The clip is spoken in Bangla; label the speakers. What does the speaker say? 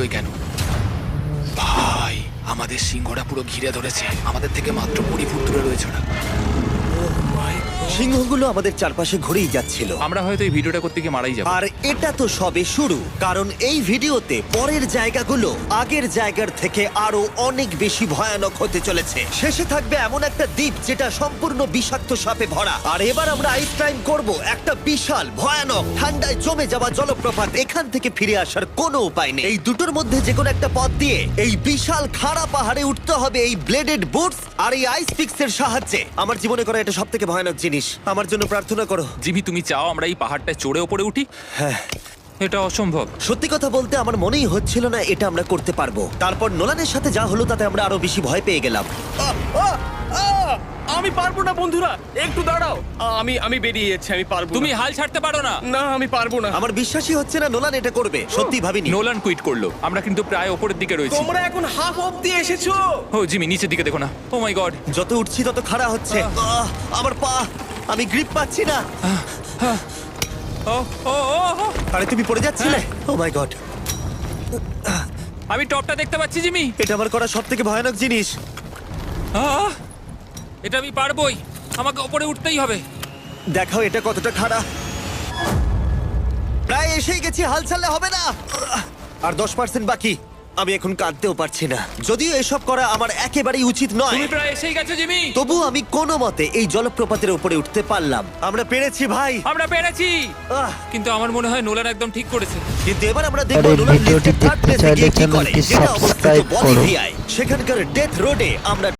Speaker 1: ওই কেন ভাই, আমাদের সিংহটা পুরো ঘিরে ধরেছে। আমাদের থেকে মাত্র 20 ফুট দূরে রয়েছে ওরা।
Speaker 2: সিংহগুলো আমাদের চারপাশে ঘুরেই যাচ্ছিল।
Speaker 1: আমরা হয়তো এই ভিডিওটা করতে গিয়ে মারাই যাবো।
Speaker 2: আর এটা তো সবে শুরু, কারণ এই ভিডিওতে পরের জায়গাগুলো আগের জায়গার থেকে আরো অনেক বেশি ভয়ানক হতে চলেছে। শেষে থাকবে এমন একটা দ্বীপ যেটা সম্পূর্ণ বিষাক্ত সাপে ভরা। আর এবার আমরা আইস ক্লাইম করব একটা বিশাল ভয়ানক ঠান্ডায় জমে যাওয়া জলপ্রপাত। এখান থেকে ফিরে আসার কোনো উপায় নেই। এই দুটোর মধ্যে যে কোনো একটা পথ দিয়ে এই বিশাল খাড়া পাহাড়ে উঠতে হবে এই ব্লেডেড বুটস আর এই আইস পিক্সের সাহায্যে। আমার জীবনে করা এটা সবথেকে ভয়ানক জিনিস। আমার জন্য প্রার্থনা করো।
Speaker 1: জিমি, তুমি চাও আমরা এই পাহাড়টায় চড়ে ওপরে উঠি?
Speaker 2: হ্যাঁ,
Speaker 1: এটা অসম্ভব।
Speaker 2: সত্যি কথা বলতে আমার মনেই হচ্ছিল না এটা আমরা করতে পারবো। তারপর নোলানের সাথে যা হলো তাতে আমরা আরো বেশি ভয় পেয়ে গেলাম।
Speaker 3: আমি পারবো না বন্ধুরা, একটু দাঁড়াও। আমি বেরিয়ে যাচ্ছি, আমি পারবো
Speaker 1: তুমি
Speaker 3: না।
Speaker 1: হাল ছাড়তে পারো না।
Speaker 3: না, আমি পারবো না।
Speaker 2: আমার বিশ্বাসই হচ্ছে না নোলান এটা করবে। সত্যি ভাবিনি।
Speaker 1: নোলান কুইট করলো। আমরা কিন্তু প্রায় ওপরের দিকে রয়েছি।
Speaker 3: তোমরা এখন হাফ অব্দি এসেছো।
Speaker 1: ও জিমি, নিচের দিকে দেখো না। ও মাই গড।
Speaker 2: যত উঠছি তত খাড়া হচ্ছে। আমার পা, আমি গ্রিপ পাচ্ছি না।
Speaker 1: ও ও ও ও।
Speaker 2: আরে তুমি পড়ে যাচ্ছিলে? ও মাই গড,
Speaker 1: আমি টপটা দেখতে পাচ্ছি জিমি।
Speaker 2: এটা আমার করা সবথেকে ভয়ানক জিনিস।
Speaker 1: আহ! এটা আমি পারবোই। আমাকে ওপরে উঠতেই হবে।
Speaker 2: দেখাও এটা কতটা খাড়া। প্রায় এসেই গেছি, হাল ছাড়লে হবে না। আর 10% বাকি। আমি এখন কাঁদতেও পারছি না। যদিও এসব করা আমার একেবারেই উচিত নয়,
Speaker 1: তুমি প্রায় এসেই গেছো জিমি।
Speaker 2: তবু আমি কোনো মতে এই জলপ্রপাতের উপরে উঠতে পারলাম। আমরা পেরেছি ভাই।
Speaker 1: আমরা পেরেছি।
Speaker 2: আহ,
Speaker 1: কিন্তু আমার মনে হয় নোলান একদম ঠিক করেছে।
Speaker 2: কিন্তু এবার আমরা দেখব
Speaker 4: আর এই
Speaker 2: নোলান
Speaker 4: ভিডিওটি
Speaker 2: লিস্টের থার্ড
Speaker 4: দেখতে
Speaker 2: প্লেসে
Speaker 4: চাইলে
Speaker 2: গিয়ে কি করে,
Speaker 4: চ্যানেলটি
Speaker 2: যেটা অবস্থিত
Speaker 4: সাবস্ক্রাইব করো।
Speaker 2: বলিভিয়ায়। সেখানকার ডেথ রোডে আমরা